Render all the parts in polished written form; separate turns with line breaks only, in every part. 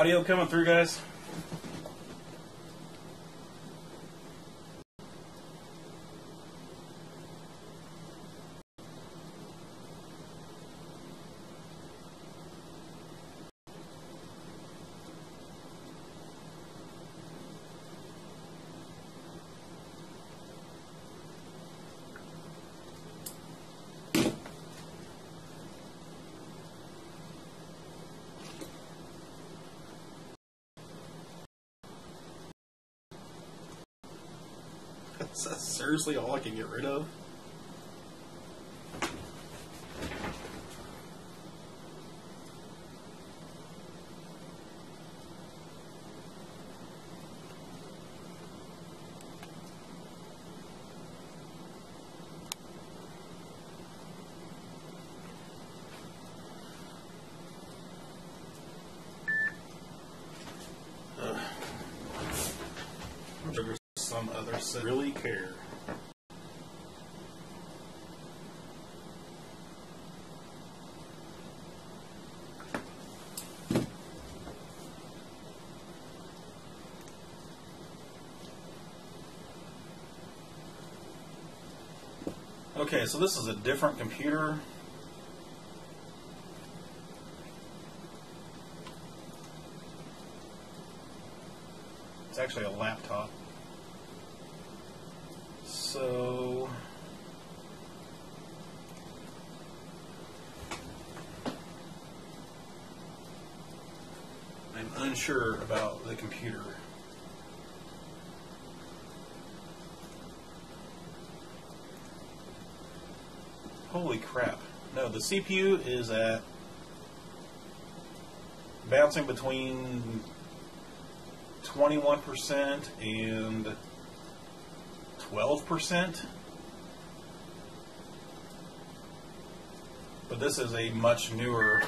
Audio coming through, guys? Is that seriously all I can get rid of? I'm sure there's some other set really care. Okay, so this is a different computer. It's actually a laptop. So I'm unsure about the computer. Holy crap. No, the CPU is at bouncing between 21% and 12%. But this is a much newer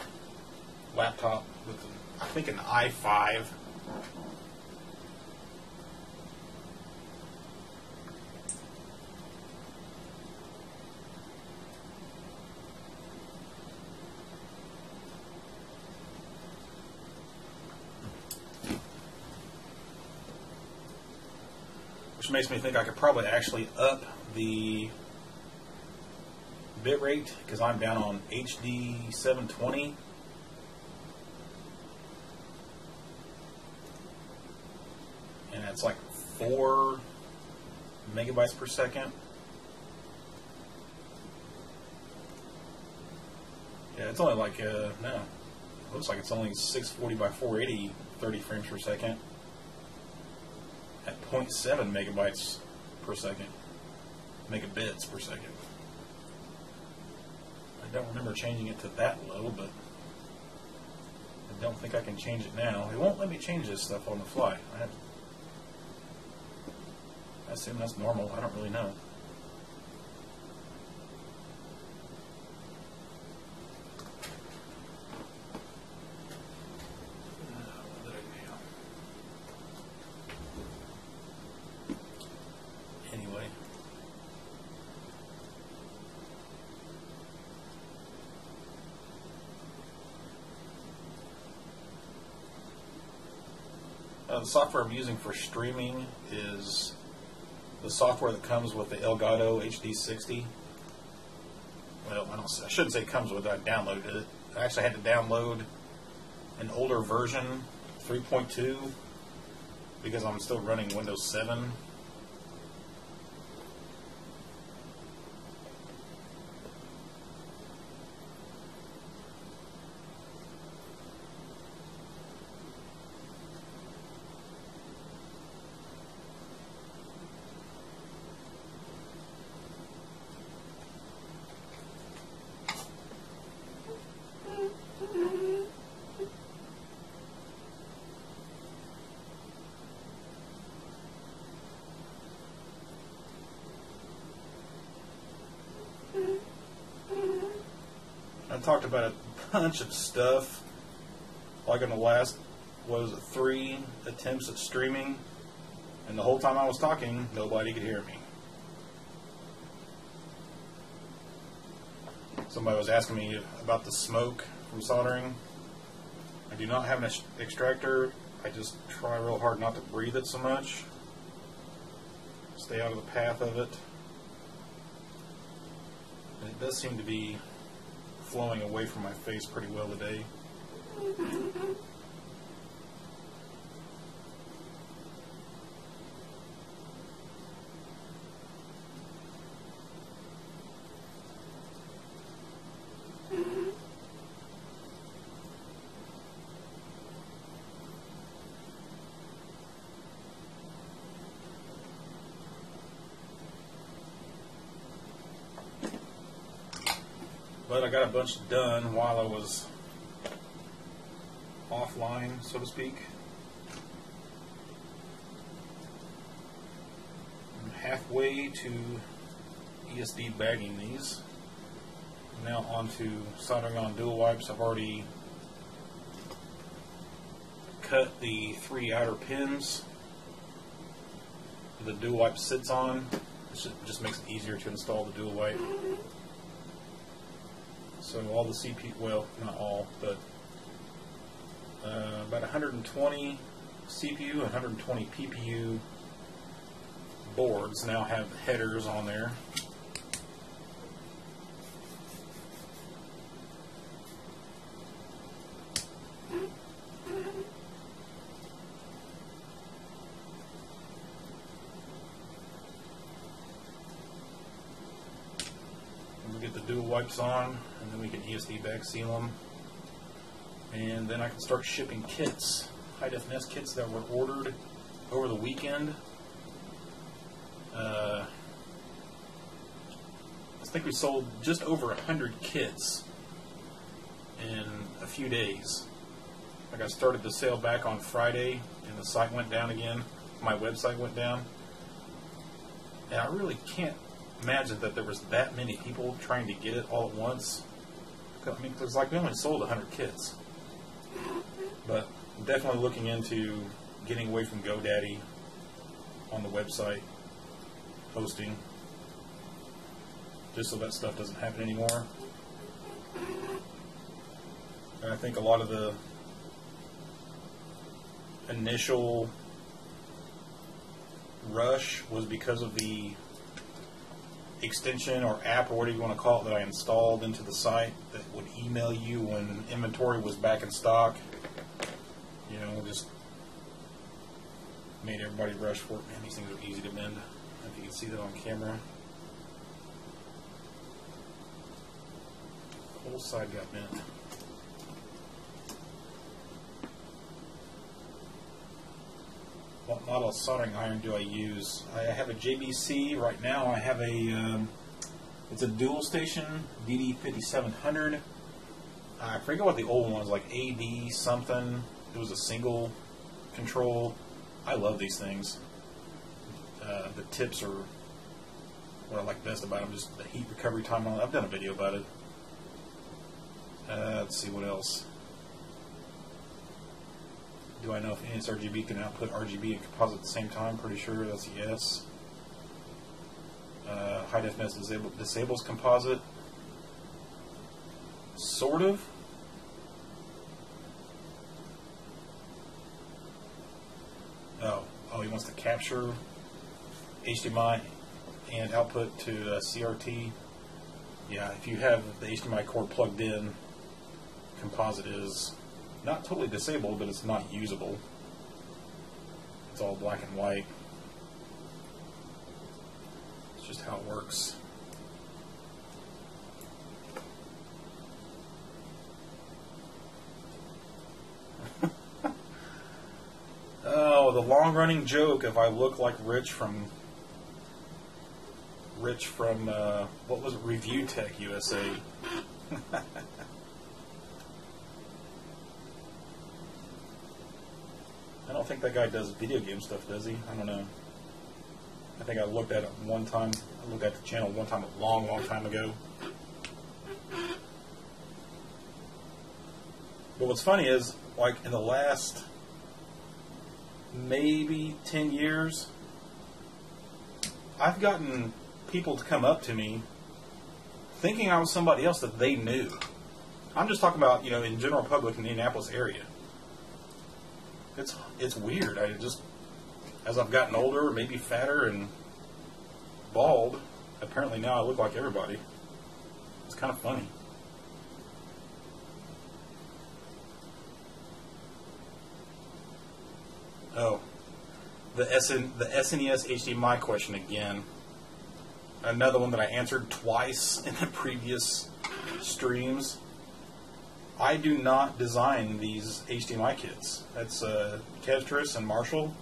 laptop with, I think, an i5. Which makes me think I could probably actually up the bitrate because I'm down on HD 720. And it's like 4 megabytes per second. Yeah, it's only like, no, it looks like it's only 640 by 480, 30 frames per second. At 0.7 megabytes per second, megabits per second. I don't remember changing it to that low, but I don't think I can change it now. It won't let me change this stuff on the fly. I assume that's normal. I don't really know. Anyway. The software I'm using for streaming is the software that comes with the Elgato HD60. Well, I shouldn't say comes with it. I downloaded it. I actually had to download an older version, 3.2, because I'm still running Windows 7. I talked about a bunch of stuff, like in the last, 3 attempts at streaming, and the whole time I was talking, nobody could hear me. Somebody was asking me about the smoke from soldering. I do not have an extractor. I just try real hard not to breathe it so much. Stay out of the path of it. And it does seem to be flowing away from my face pretty well today. But I got a bunch done while I was offline, so to speak. I'm halfway to ESD bagging these. Now on to soldering on dual wipes. I've already cut the 3 outer pins the dual wipe sits on. It just makes it easier to install the dual wipe. So all the CPU, well, not all, but about 120 CPU and 120 PPU boards now have headers on there. We'll get the dual wipes on, and then we can ESD bag seal them. And then I can start shipping kits, high-def kits that were ordered over the weekend. I think we sold just over 100 kits in a few days. Like I started the sale back on Friday, and the site went down again. My website went down. And I really can't imagine that there was that many people trying to get it all at once. I mean, it's like we only sold 100 kits. But I'm definitely looking into getting away from GoDaddy on the website hosting, just so that stuff doesn't happen anymore. And I think a lot of the initial rush was because of the extension or app or whatever you want to call it that I installed into the site that would email you when inventory was back in stock. You know, just made everybody rush for it. Man, these things are easy to mend. If you can see that on camera. The whole side got bent. What model of soldering iron do I use? I have a JBC right now. I have a, it's a dual station DD5700. I forget what the old one was, like AD something. It was a single control. I love these things. The tips are what I like best about them, just the heat recovery time on it. I've done a video about it. Let's see what else. Do I know if NSRGB can output RGB and composite at the same time? Pretty sure that's a yes. High definition disables composite. Sort of. Oh, he wants to capture HDMI and output to CRT. Yeah, if you have the HDMI cord plugged in, composite is not totally disabled, but it's not usable. It's all black and white. It's just how it works. Oh, the long-running joke if I look like Rich from what was it, Review Tech USA. I don't think that guy does video game stuff, does he? I don't know. I think I looked at it one time. I looked at the channel one time a long, long time ago. But what's funny is, like, in the last maybe 10 years, I've gotten people to come up to me thinking I was somebody else that they knew. I'm just talking about, you know, in general public in the Indianapolis area. it's weird. As I've gotten older, maybe fatter and bald, apparently now I look like everybody. It's kind of funny. Oh, the SNES HDMI question again. Another one that I answered twice in the previous streams. I do not design these HDMI kits. That's Tetris and Marshall.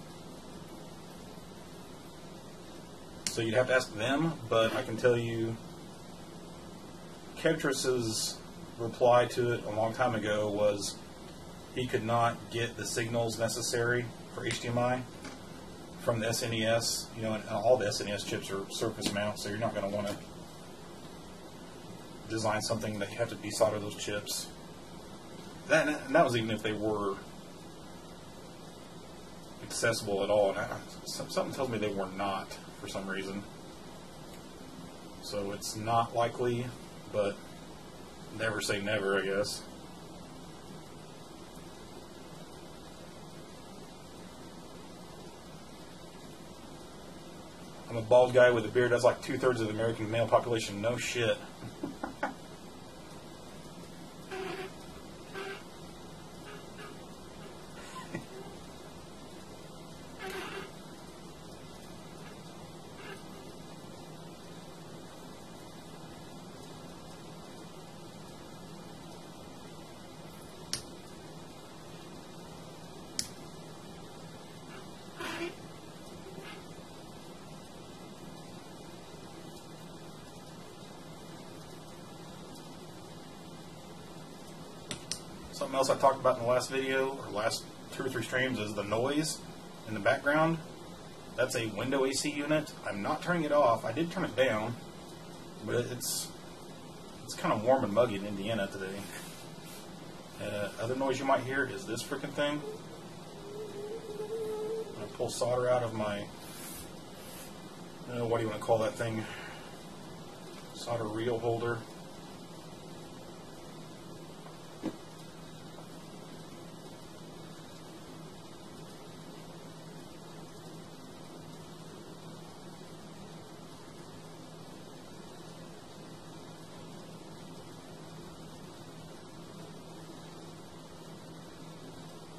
So you'd have to ask them, but I can tell you Tetris's reply to it a long time ago was he could not get the signals necessary for HDMI from the SNES. You know, and all the SNES chips are surface mount, so you're not going to want to design something that you have to desolder those chips. And that was even if they were accessible at all. And something tells me they were not for some reason. So it's not likely, but never say never, I guess. I'm a bald guy with a beard. That's like 2/3 of the American male population. No shit. Something else I talked about in the last video, or last 2 or 3 streams, is the noise in the background. That's a window AC unit. I'm not turning it off. I did turn it down, but it's kind of warm and muggy in Indiana today. Other noise you might hear is this freaking thing. I'm going to pull solder out of my, what do you want to call that thing? Solder reel holder.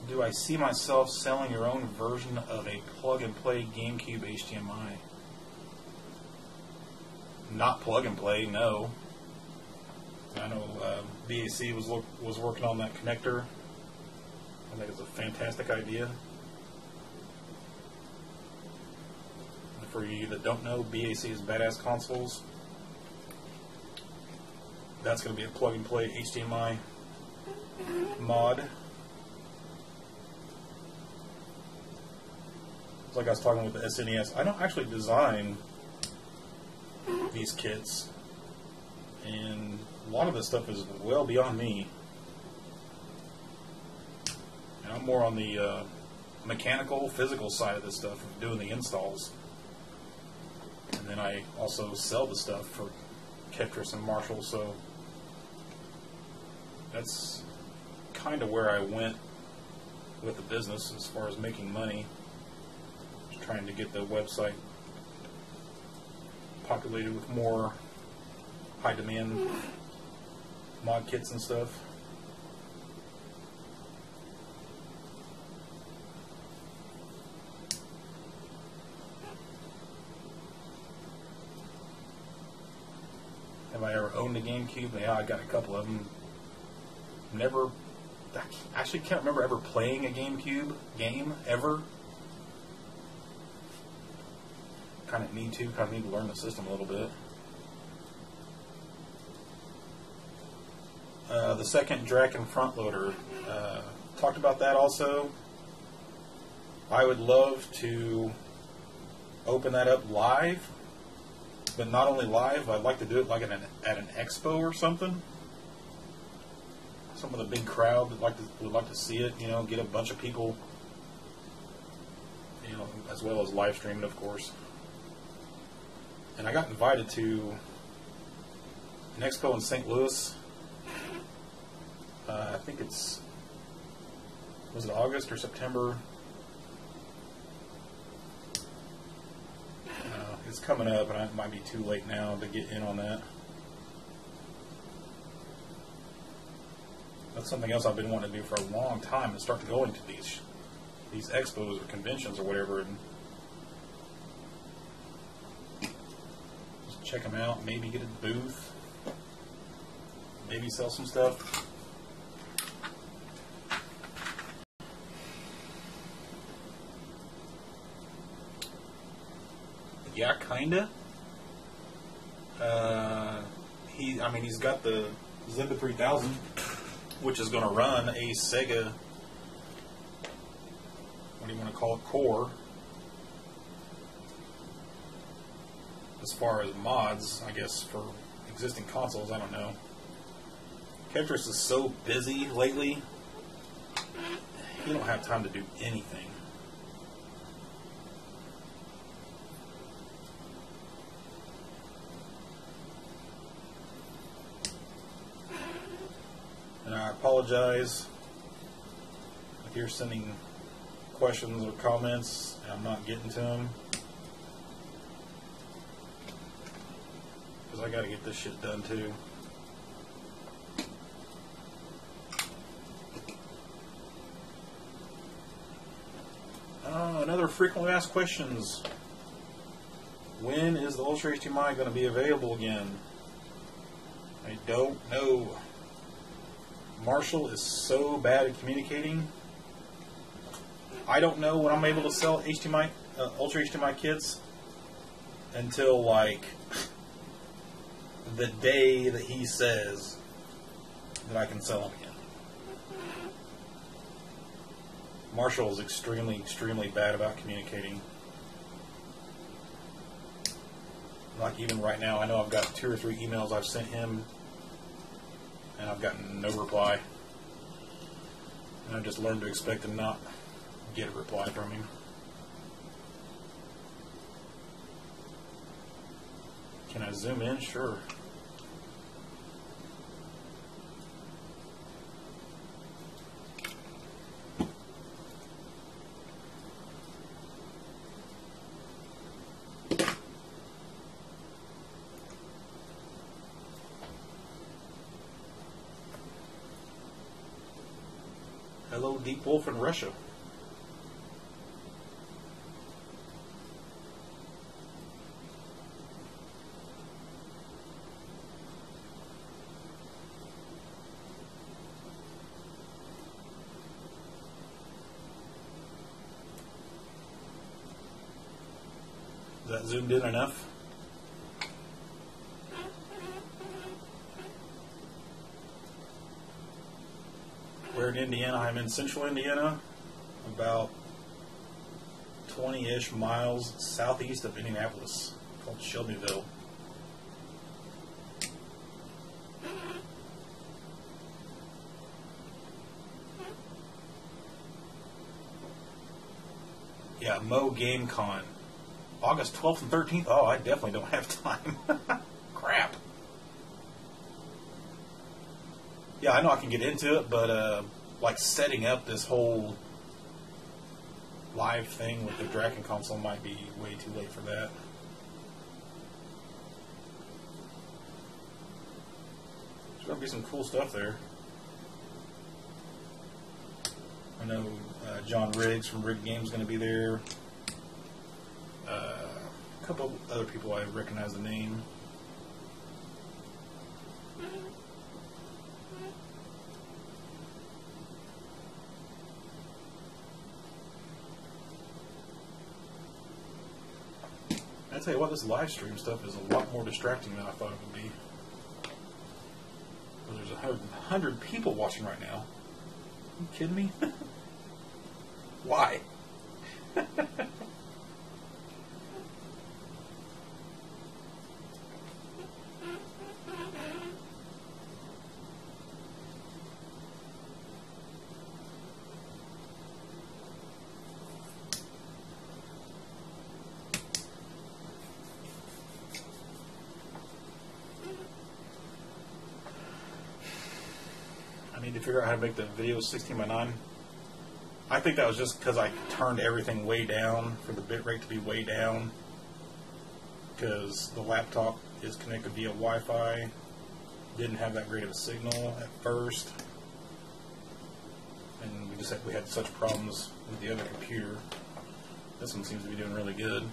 Do I see myself selling your own version of a plug-and-play GameCube HDMI? Not plug-and-play, no. I know BAC was working on that connector. I think it's a fantastic idea. And for you that don't know, BAC is Badass Consoles. That's going to be a plug-and-play HDMI mod. Like I was talking with the SNES, I don't actually design these kits, and a lot of this stuff is well beyond me. And I'm more on the mechanical, physical side of this stuff, of doing the installs. And then I also sell the stuff for Tetris and Marshall, so that's kind of where I went with the business as far as making money. Trying to get the website populated with more high demand mod kits and stuff. Have I ever owned a GameCube? Yeah, I got a couple of them. Never, I actually can't remember ever playing a GameCube game ever. Kind of need to learn the system a little bit. The second Draken front loader, talked about that also. I would love to open that up live, but not only live, I'd like to do it like at an expo or something. Some of the big crowd would like to see it, get a bunch of people, as well as live streaming, of course. And I got invited to an expo in St. Louis. I think it's was it August or September? It's coming up, and it might be too late now to get in on that. That's something else I've been wanting to do for a long time, is start going to these expos or conventions or whatever, and just check them out. Maybe get a booth. Maybe sell some stuff. Yeah, kinda. He's got the Zimba 3000, which is going to run a Sega, what do you want to call it, core. As far as mods, I guess, for existing consoles, I don't know. Ketris is so busy lately, he don't have time to do anything. And I apologize if you're sending questions or comments and I'm not getting to them, because I got to get this shit done too. Another frequently asked questions. When is the Ultra HDMI going to be available again? I don't know. Marshall is so bad at communicating. I don't know when I'm able to sell HDMI, Ultra HDMI kits until like the day that he says that I can sell them again. Marshall is extremely, extremely bad about communicating. Like even right now, I know I've got 2 or 3 emails I've sent him and I've gotten no reply. And I've just learned to expect to not get a reply from him. Can I zoom in? Sure. Hello, Deep Wolf in Russia. Is that zoomed in enough? We're in Indiana. I'm in central Indiana, about 20-ish miles southeast of Indianapolis, called Shelbyville. Yeah, Mo Game Con. August 12th and 13th? Oh, I definitely don't have time. Crap. Yeah, I know I can get into it, but like setting up this whole live thing with the Draken console might be way too late for that. There's going to be some cool stuff there. I know John Riggs from Rig Games is going to be there. A couple other people I recognize the name. I tell you what, this live stream stuff is a lot more distracting than I thought it would be. Well, there's 100 people watching right now. Are you kidding me? Why? I need to figure out how to make the video 16:9. I think that was just because I turned everything way down for the bitrate to be way down, because the laptop is connected via Wi-Fi. Didn't have that great of a signal at first, and we had such problems with the other computer. This one seems to be doing really good.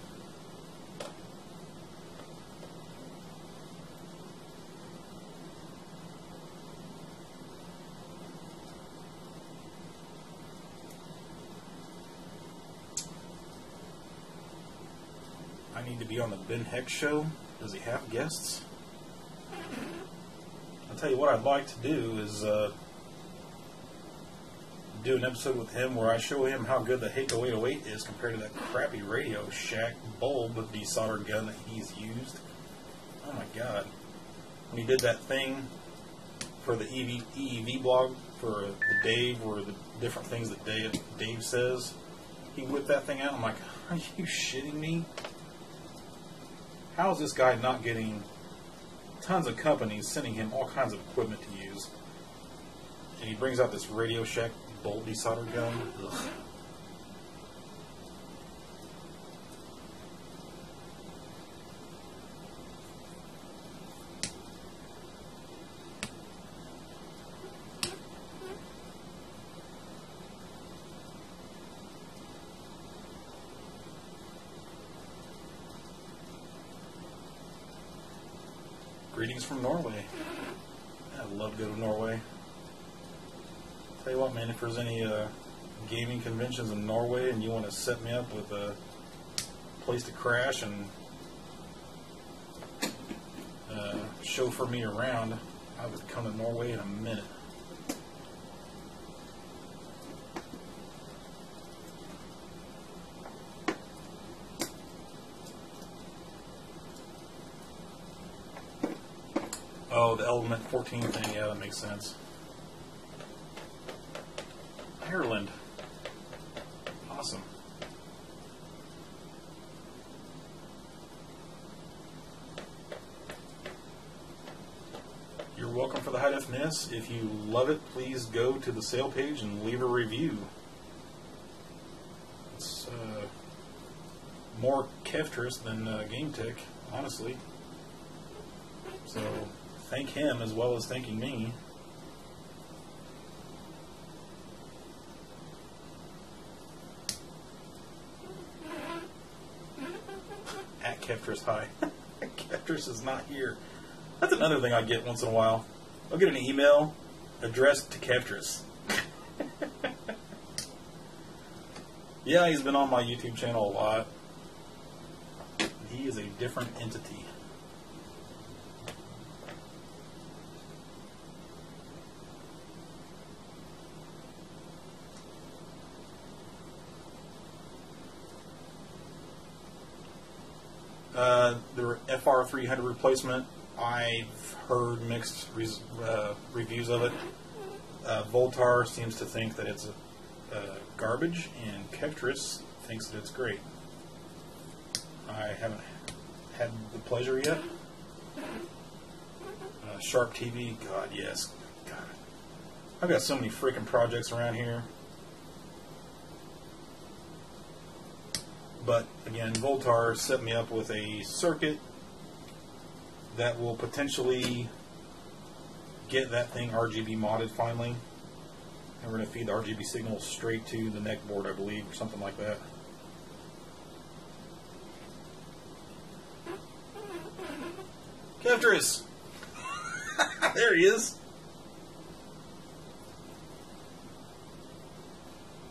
I need to be on the Ben Heck show. Does he have guests? I'll tell you what I'd like to do is do an episode with him where I show him how good the Heiko 808 is compared to that crappy Radio Shack bulb desoldered gun that he's used. Oh my god. When he did that thing for the EEV blog for the Dave, or the different things that Dave says, he whipped that thing out. I'm like, are you shitting me? How is this guy not getting tons of companies sending him all kinds of equipment to use? And he brings out this Radio Shack bolt desoldered gun. Ugh. Greetings from Norway. I'd love to go to Norway. Tell you what, man, if there's any gaming conventions in Norway and you want to set me up with a place to crash and chauffeur me around, I would come to Norway in a minute. Oh, the Element 14 thing, yeah, that makes sense. Ireland. Awesome. You're welcome for the high def NIS. If you love it, please go to the sale page and leave a review. It's more Keftress than GameTech, honestly. So thank him as well as thanking me. At Keftress High. Keftress is not here. That's another thing I get once in a while. I'll get an email addressed to Keftress. Yeah, he's been on my YouTube channel a lot. He is a different entity. The FR300 replacement, I've heard mixed reviews of it. Voltar seems to think that it's garbage, and Keftress thinks that it's great. I haven't had the pleasure yet. Sharp TV, God, yes. God. I've got so many freaking projects around here. But again, Voltar set me up with a circuit that will potentially get that thing RGB modded finally. And we're going to feed the RGB signal straight to the neck board, I believe, or something like that. Keftress! There he is!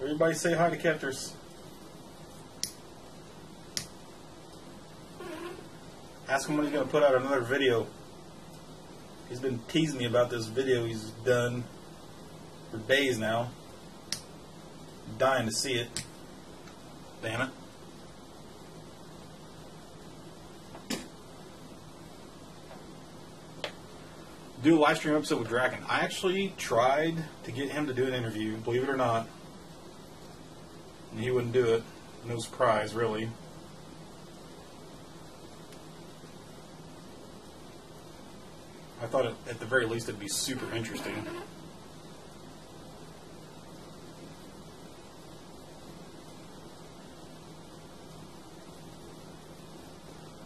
Everybody say hi to Keftress. Ask him when he's going to put out another video. He's been teasing me about this video he's done for days now. I'm dying to see it. Damn it. Do a live stream episode with Draken. I actually tried to get him to do an interview, believe it or not. And he wouldn't do it. No surprise, really. I thought at the very least it'd be super interesting.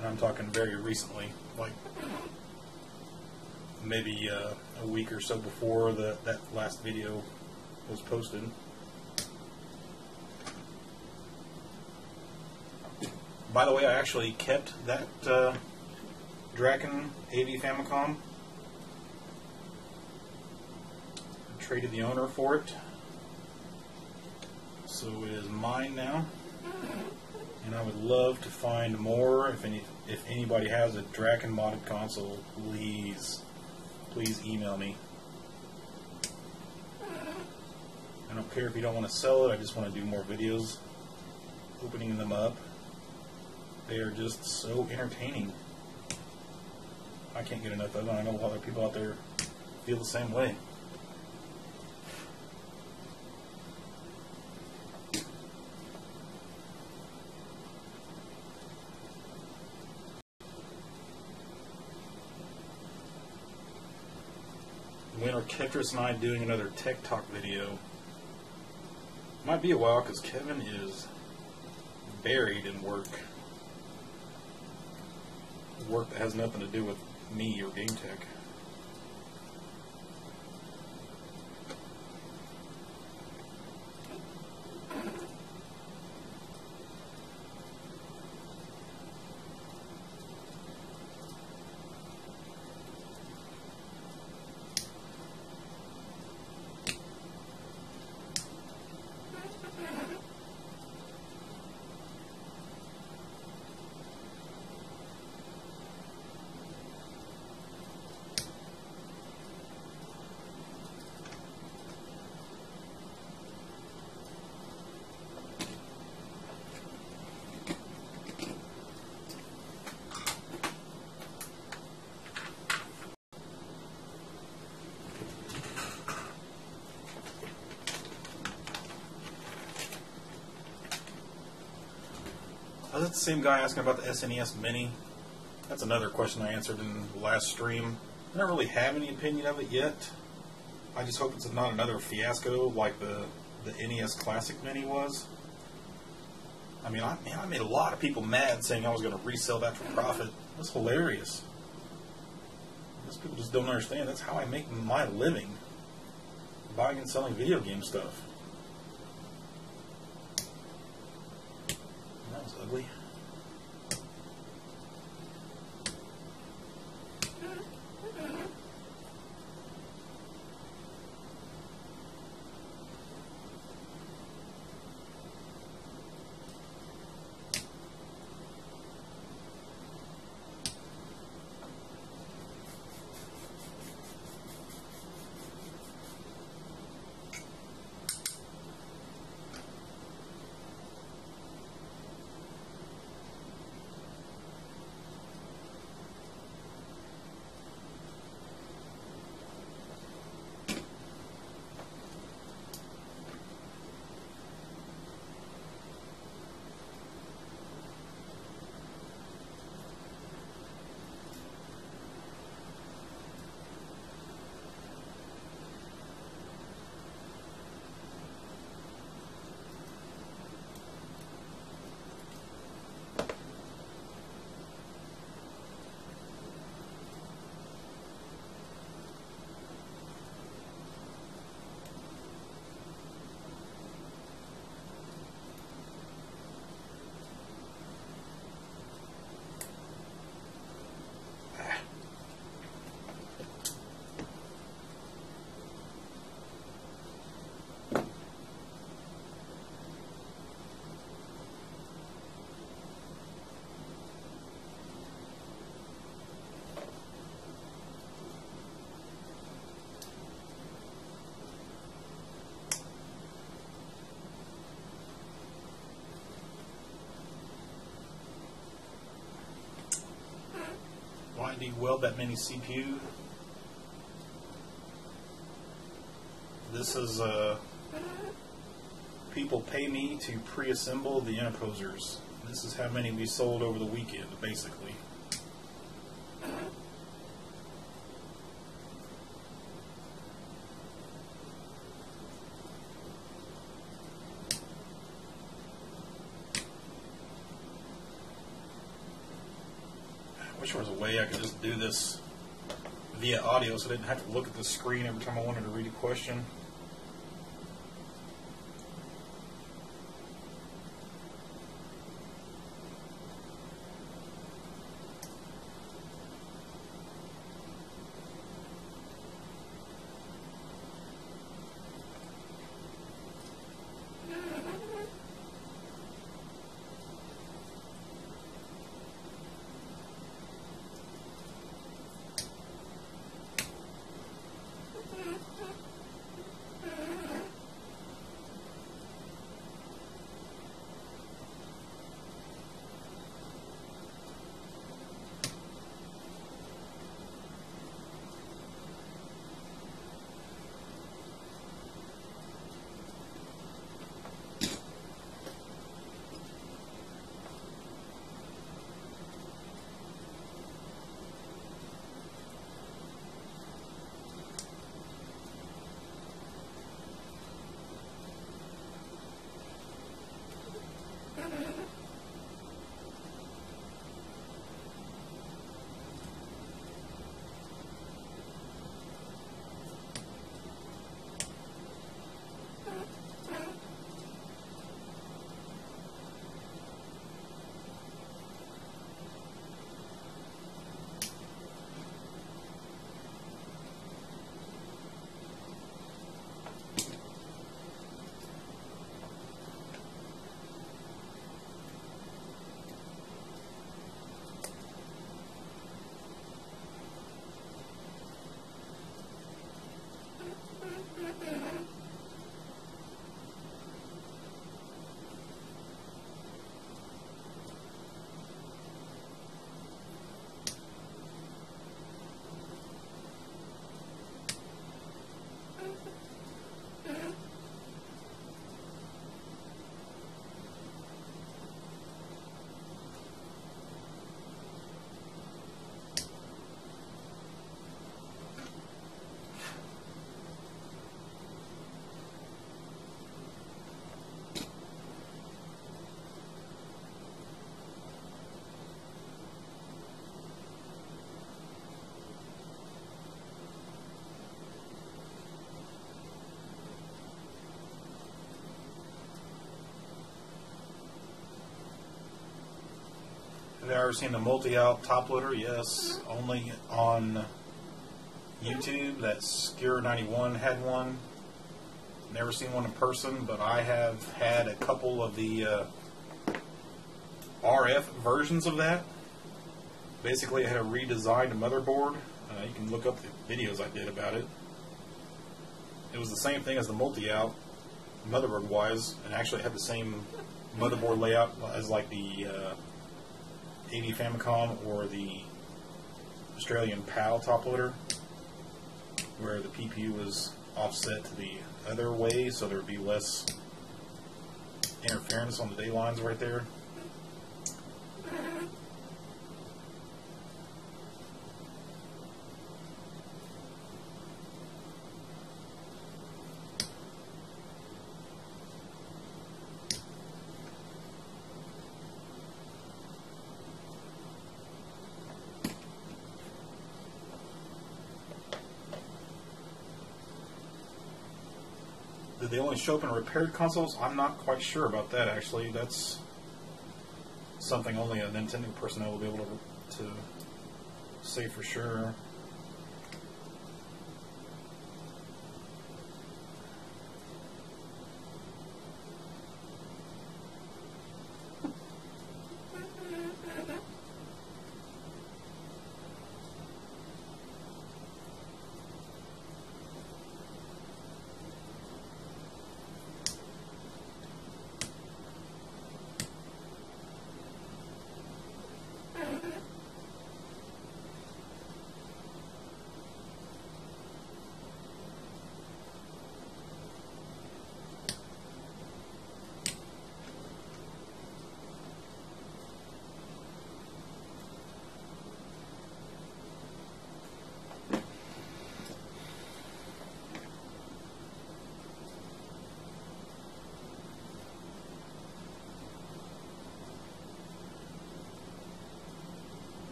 And I'm talking very recently, like maybe a week or so before that last video was posted. By the way, I actually kept that Draken AV Famicom. I traded the owner for it, so it is mine now. And I would love to find more. If anybody has a Draken modded console, please email me. I don't care if you don't want to sell it. I just want to do more videos opening them up. They are just so entertaining. I can't get enough of them. I know other people out there feel the same way. When are Ketris and I doing another Tech Talk video? Might be a while because Kevin is buried in work. Work that has nothing to do with me or Game Tech. Was that the same guy asking about the SNES Mini? That's another question I answered in the last stream. I don't really have any opinion of it yet. I just hope it's not another fiasco like the NES Classic Mini was. I mean, I made a lot of people mad saying I was going to resell that for profit. That's hilarious. Those people just don't understand. That's how I make my living. Buying and selling video game stuff. That was ugly. Why do you weld that mini CPU? This is people pay me to pre-assemble the interposers. This is how many we sold over the weekend, basically. wish there was a way I could just do this via audio so I didn't have to look at the screen every time I wanted to read a question. Have you ever seen the multi-out top loader? Yes, only on YouTube. That Skewer91 had one. Never seen one in person, but I have had a couple of the RF versions of that. Basically, I had a redesigned motherboard. You can look up the videos I did about it. It was the same thing as the multi-out, motherboard-wise, and actually had the same motherboard layout as like the 80 Famicom or the Australian PAL top loader, where the PPU was offset to the other way, so there would be less interference on the day lines right there. Did they only show up in repaired consoles? I'm not quite sure about that, actually. That's something only a Nintendo personnel will be able to say for sure.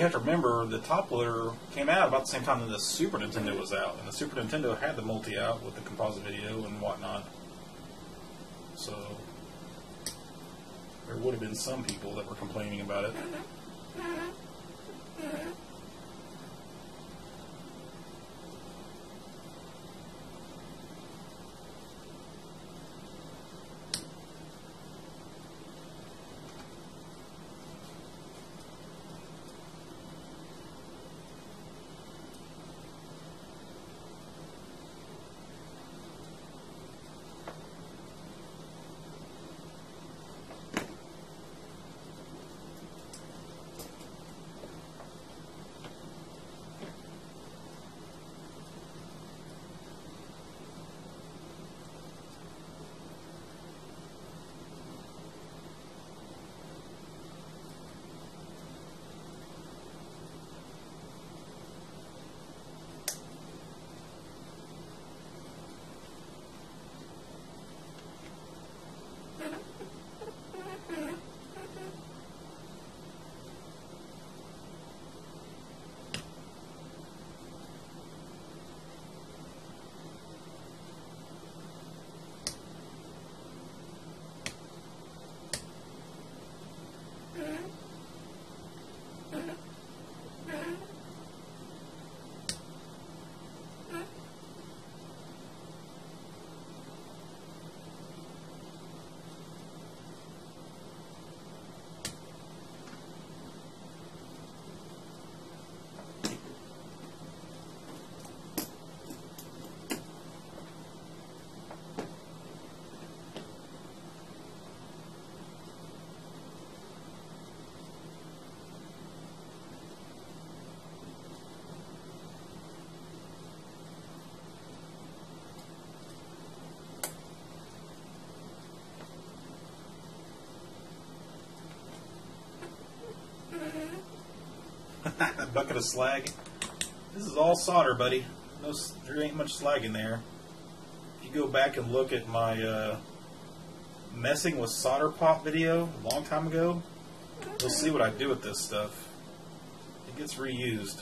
you have to remember the top loader came out about the same time that the Super Nintendo was out, and the Super Nintendo had the multi-out with the composite video and whatnot. So there would have been some people that were complaining about it. A bucket of slag. This is all solder, buddy. No, there ain't much slag in there. If you go back and look at my messing with solder pop video a long time ago, you'll see what I do with this stuff. It gets reused.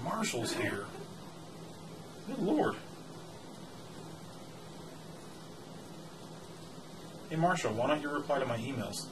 Marshall's here. Good Lord. Hey Marshall, why don't you reply to my emails?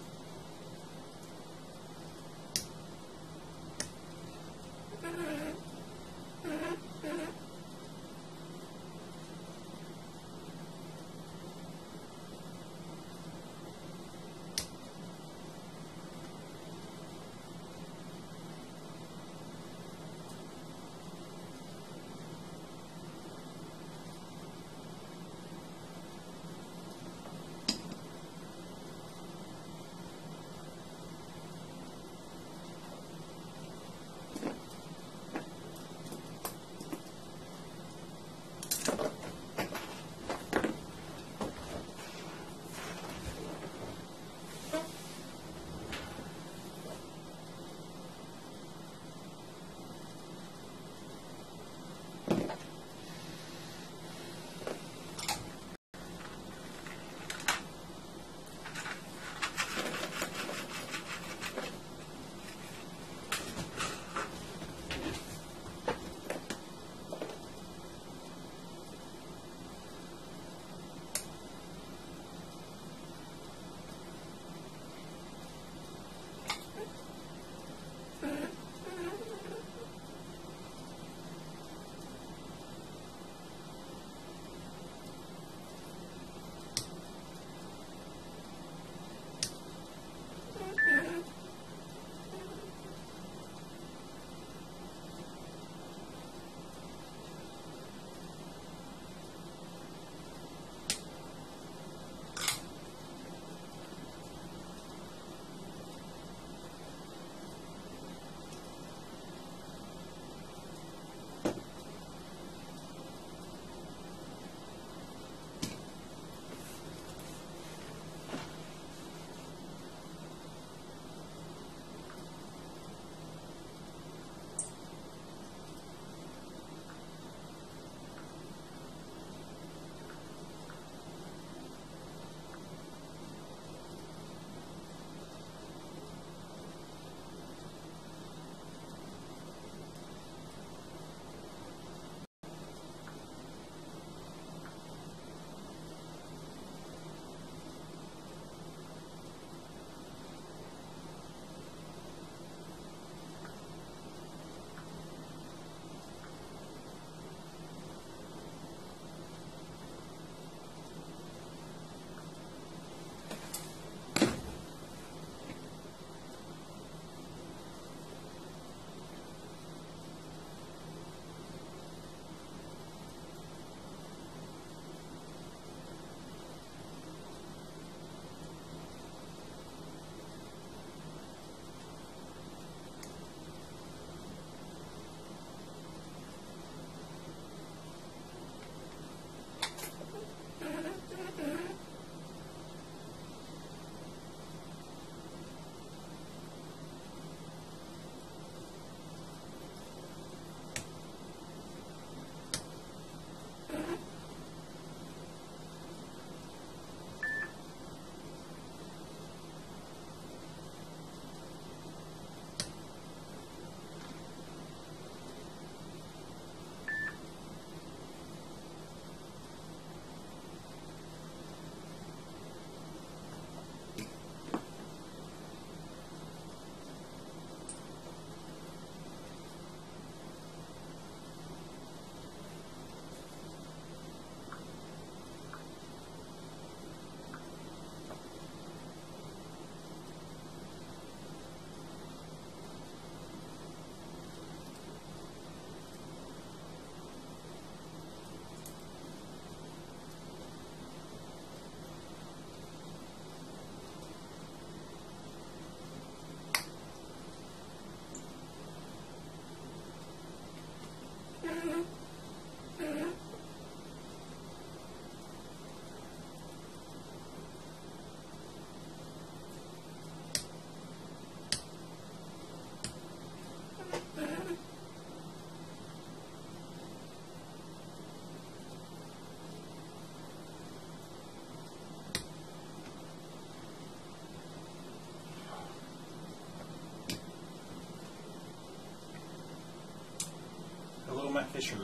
Uncle Matt Fisher.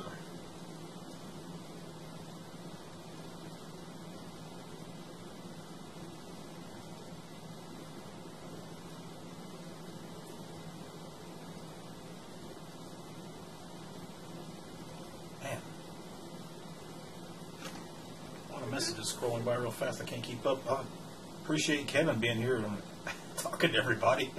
Man, a lot of messages scrolling by real fast. I can't keep up. I appreciate Kevin being here and talking to everybody.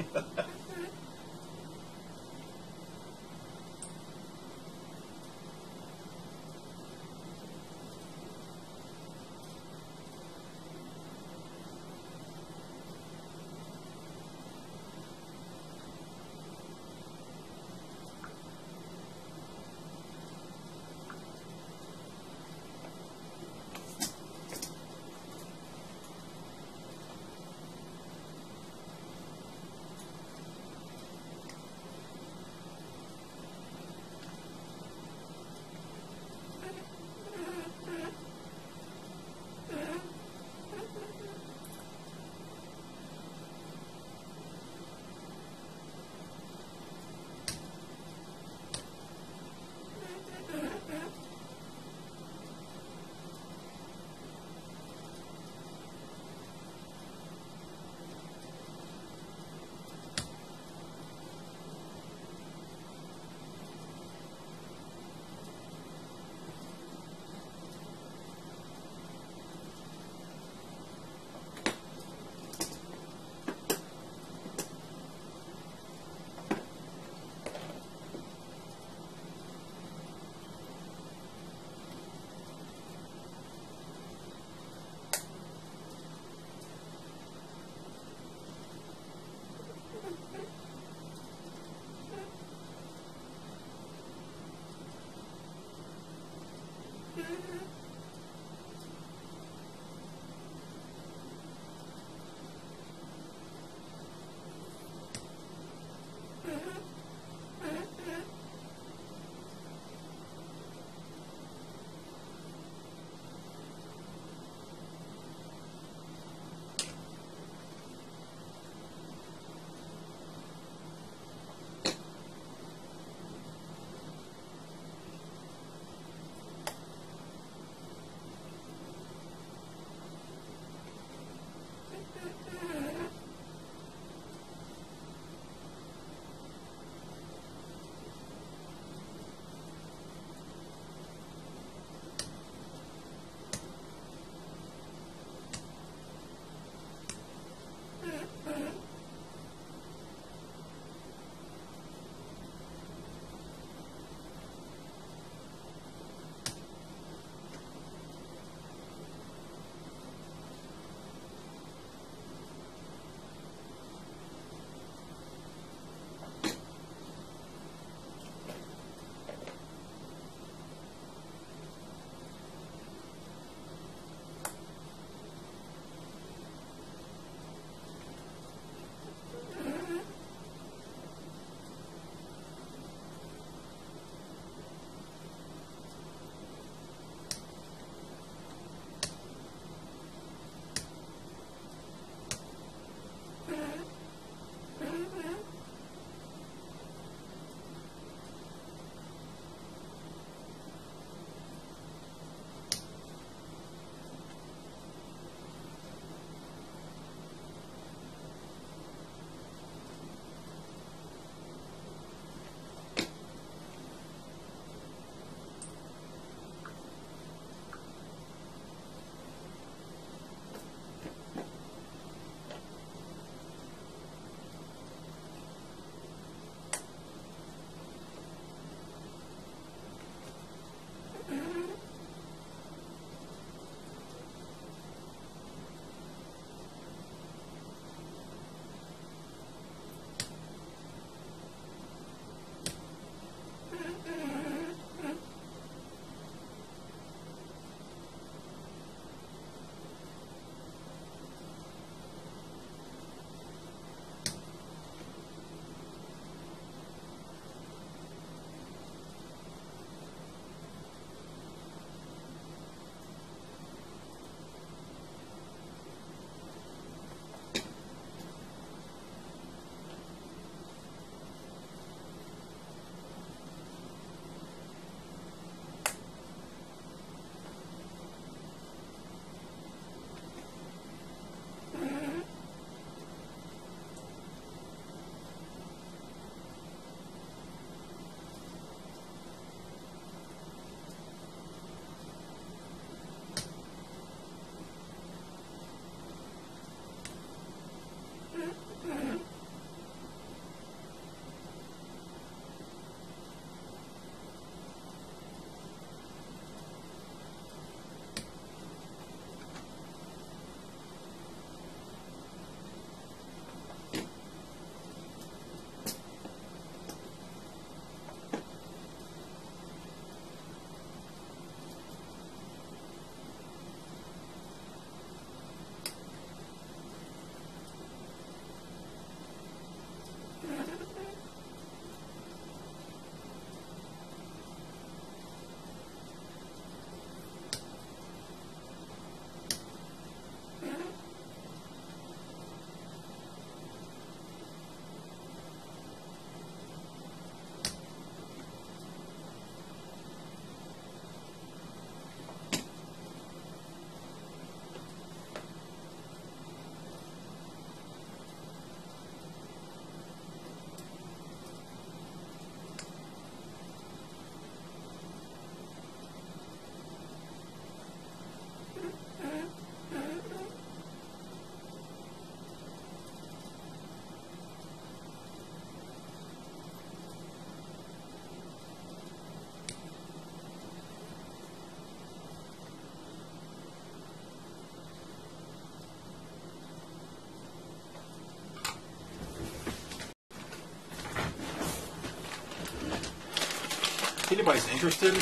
If anybody's interested,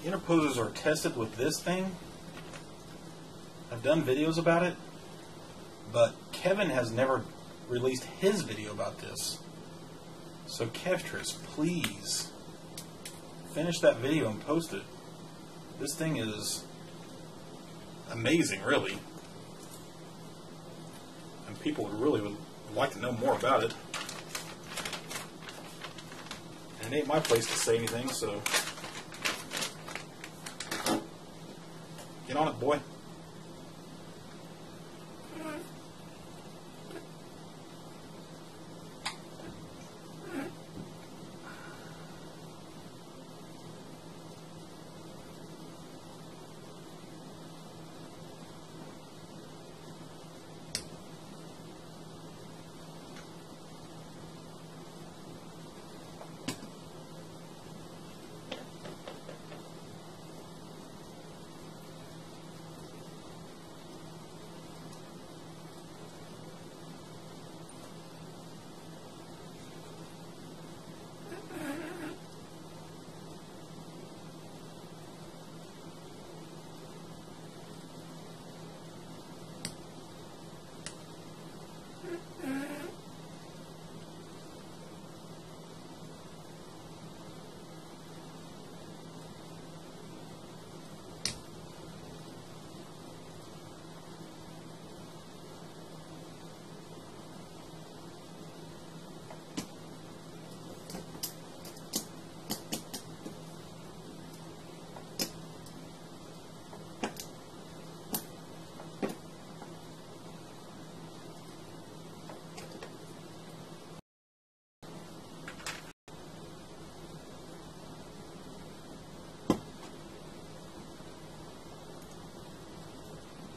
interposers are tested with this thing. I've done videos about it, but Kevin has never released his video about this. So Kevtris, please finish that video and post it. This thing is amazing, really. And people would like to know more about it. And it ain't my place to say anything, so get on it, boy.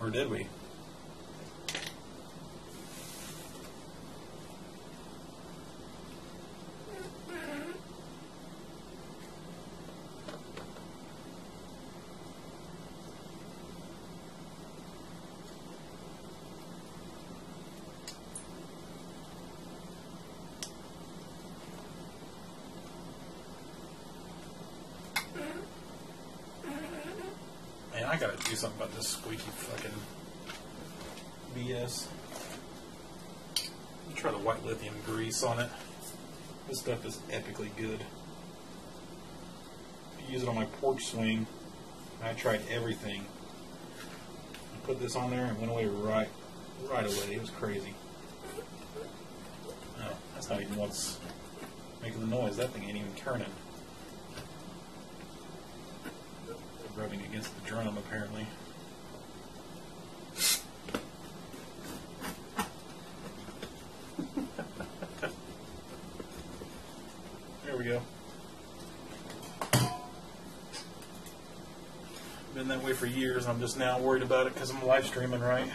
Or did we? Man, I gotta do something about this squeaky fucking BS. Let me try the white lithium grease on it. This stuff is epically good. I use it on my porch swing. I tried everything. I put this on there and went away right away. It was crazy. Oh, that's not even what's making the noise. That thing ain't even turning. Rubbing against the drum, apparently. There we go. Been that way for years. I'm just now worried about it because I'm live streaming, right?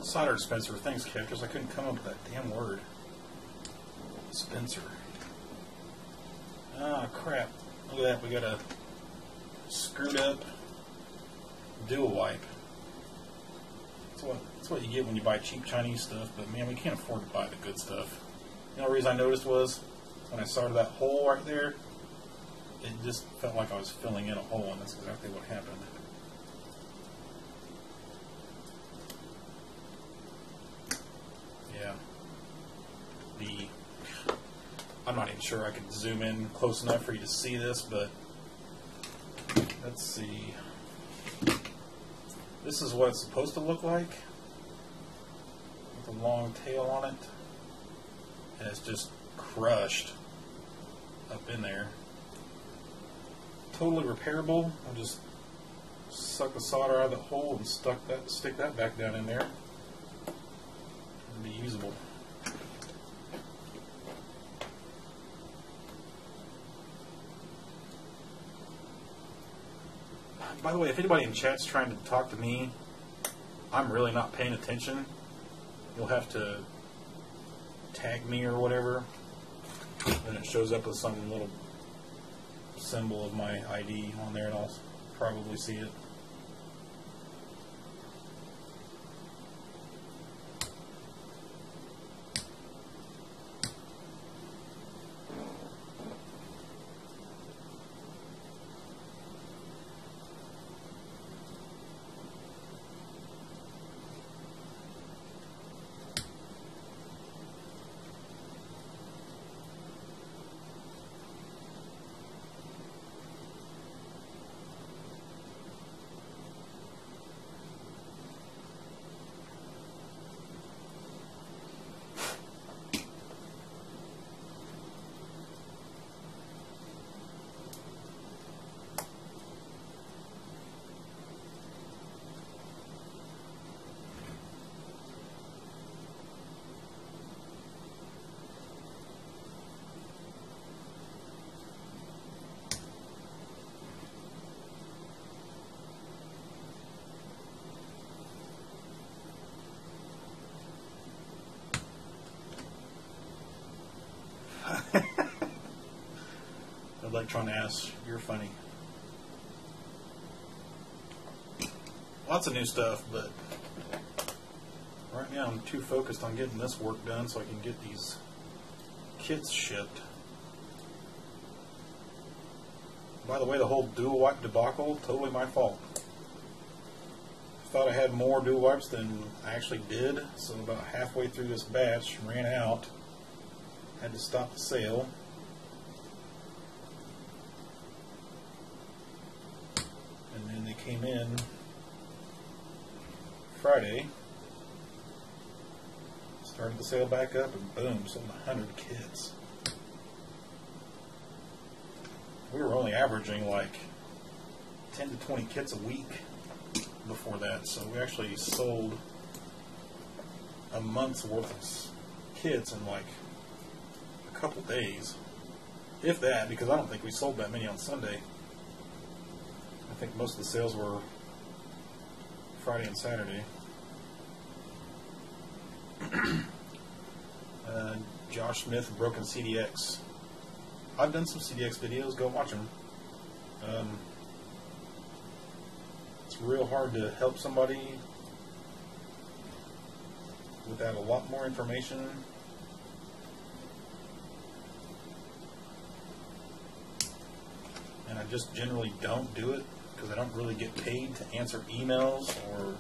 Soldered Spencer. Thanks, Kevtris. I couldn't come up with that damn word. Spencer. Ah, crap. Look at that. We got a screwed up dual wipe. That's what you get when you buy cheap Chinese stuff, but man, we can't afford to buy the good stuff. The only reason I noticed was when I soldered that hole right there, it just felt like I was filling in a hole, and that's exactly what happened. Yeah. I'm not even sure I could zoom in close enough for you to see this, but let's see. This is what it's supposed to look like with a long tail on it, and it's just crushed up in there. Totally repairable. I'll just suck the solder out of the hole and stick that back down in there. It'll be usable. By the way, if anybody in chat's trying to talk to me, I'm really not paying attention. You'll have to tag me or whatever, then it shows up with some little symbol of my ID on there, and I'll probably see it. Electron-ass, you're funny. Lots of new stuff, but right now I'm too focused on getting this work done so I can get these kits shipped. By the way, the whole dual wipe debacle, totally my fault. I thought I had more dual wipes than I actually did, so about halfway through this batch, ran out. Had to stop the sale. And then they came in Friday, started the sale back up, and boom, sold 100 kits. We were only averaging like 10 to 20 kits a week before that, so we actually sold a month's worth of kits in like a couple days, if that, because I don't think we sold that many on Sunday. I think most of the sales were Friday and Saturday. Josh Smith, Broken CDX. I've done some CDX videos, go watch them. It's real hard to help somebody without a lot more information. And I just generally don't do it because I don't really get paid to answer emails or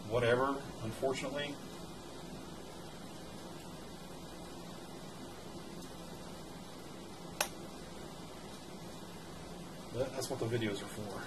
whatever, unfortunately. But that's what the videos are for.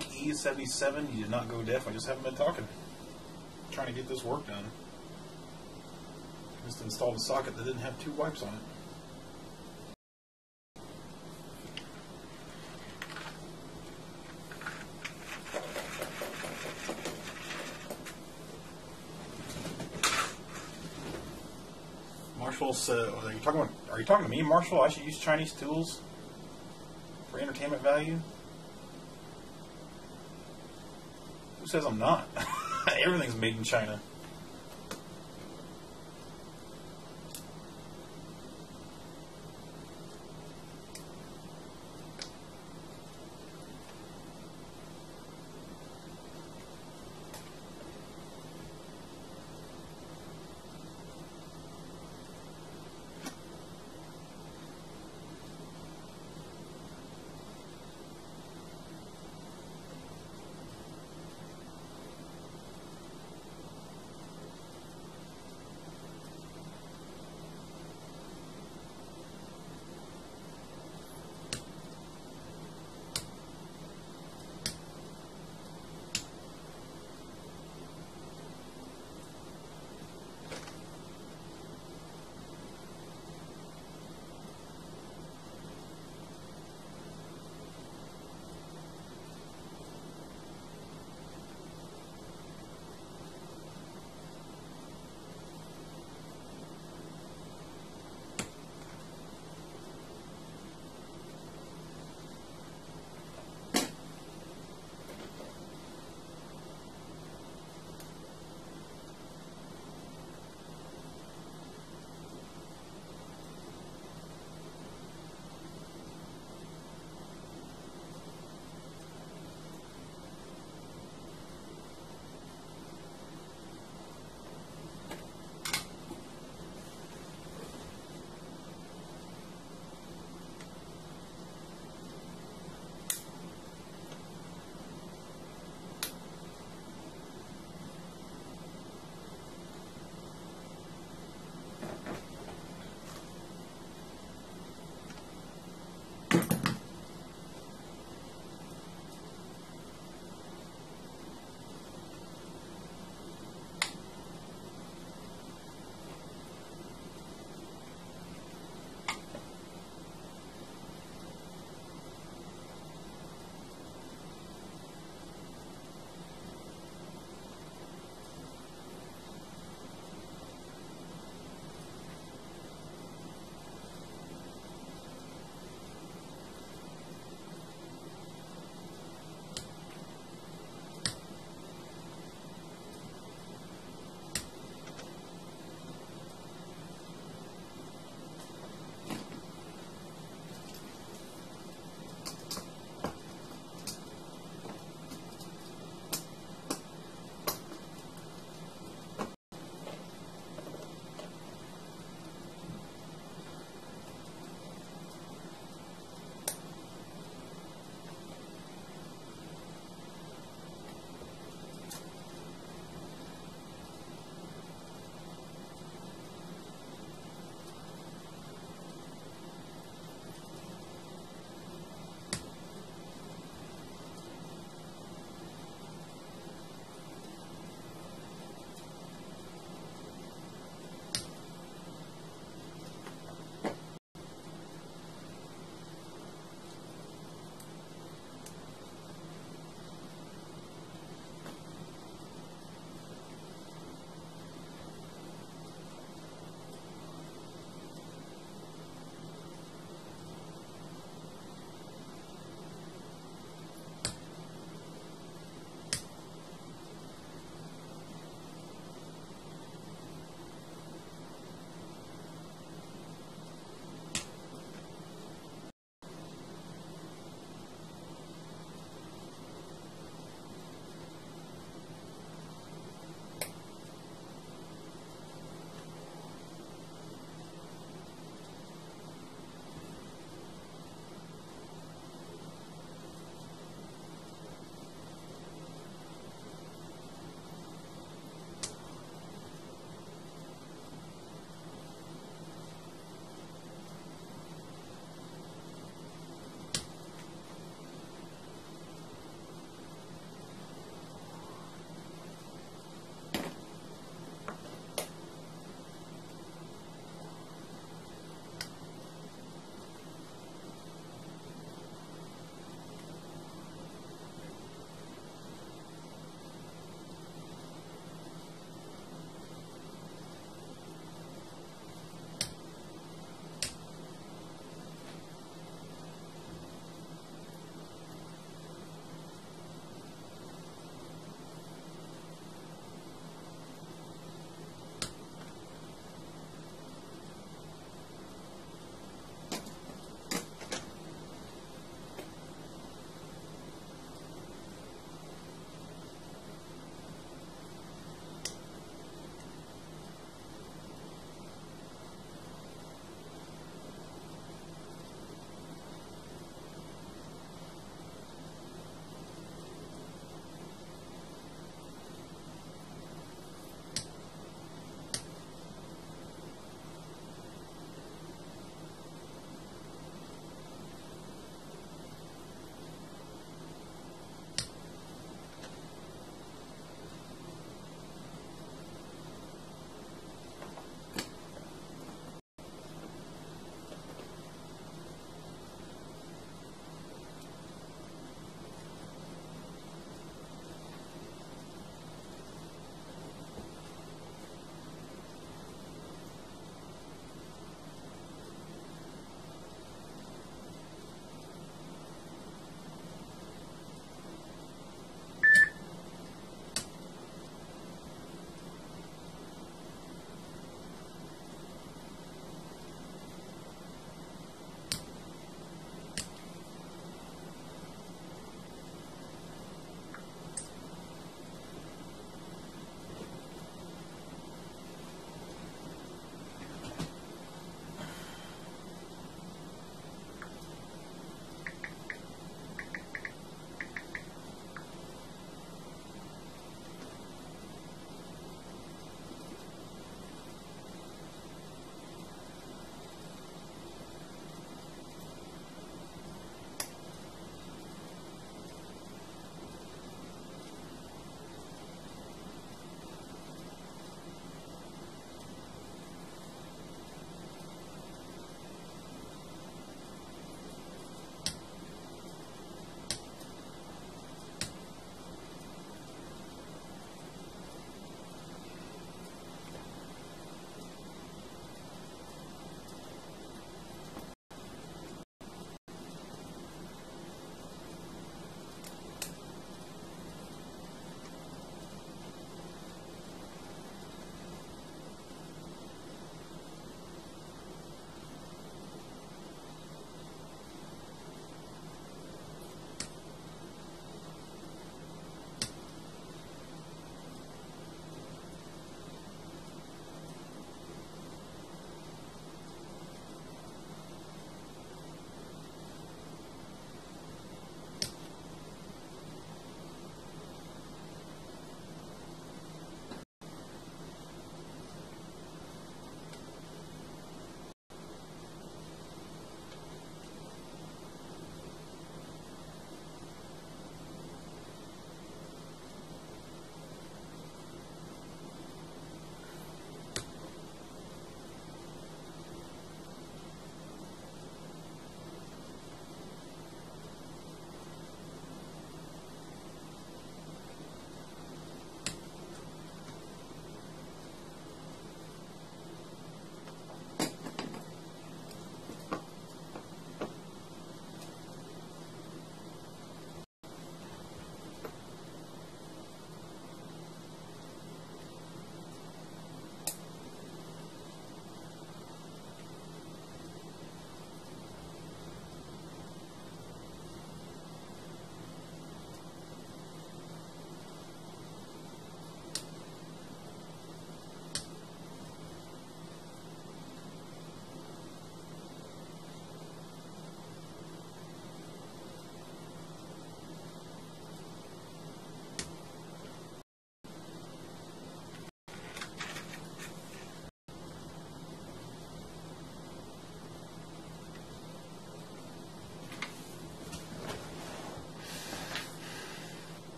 Luke E77, you did not go deaf. I just haven't been talking. I'm trying to get this work done. I just installed a socket that didn't have 2 wipes on it. Marshall said, "Are you talking to me, Marshall? I should use Chinese tools for entertainment value." Who says I'm not? Everything's made in China.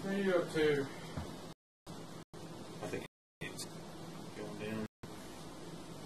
What are you up to?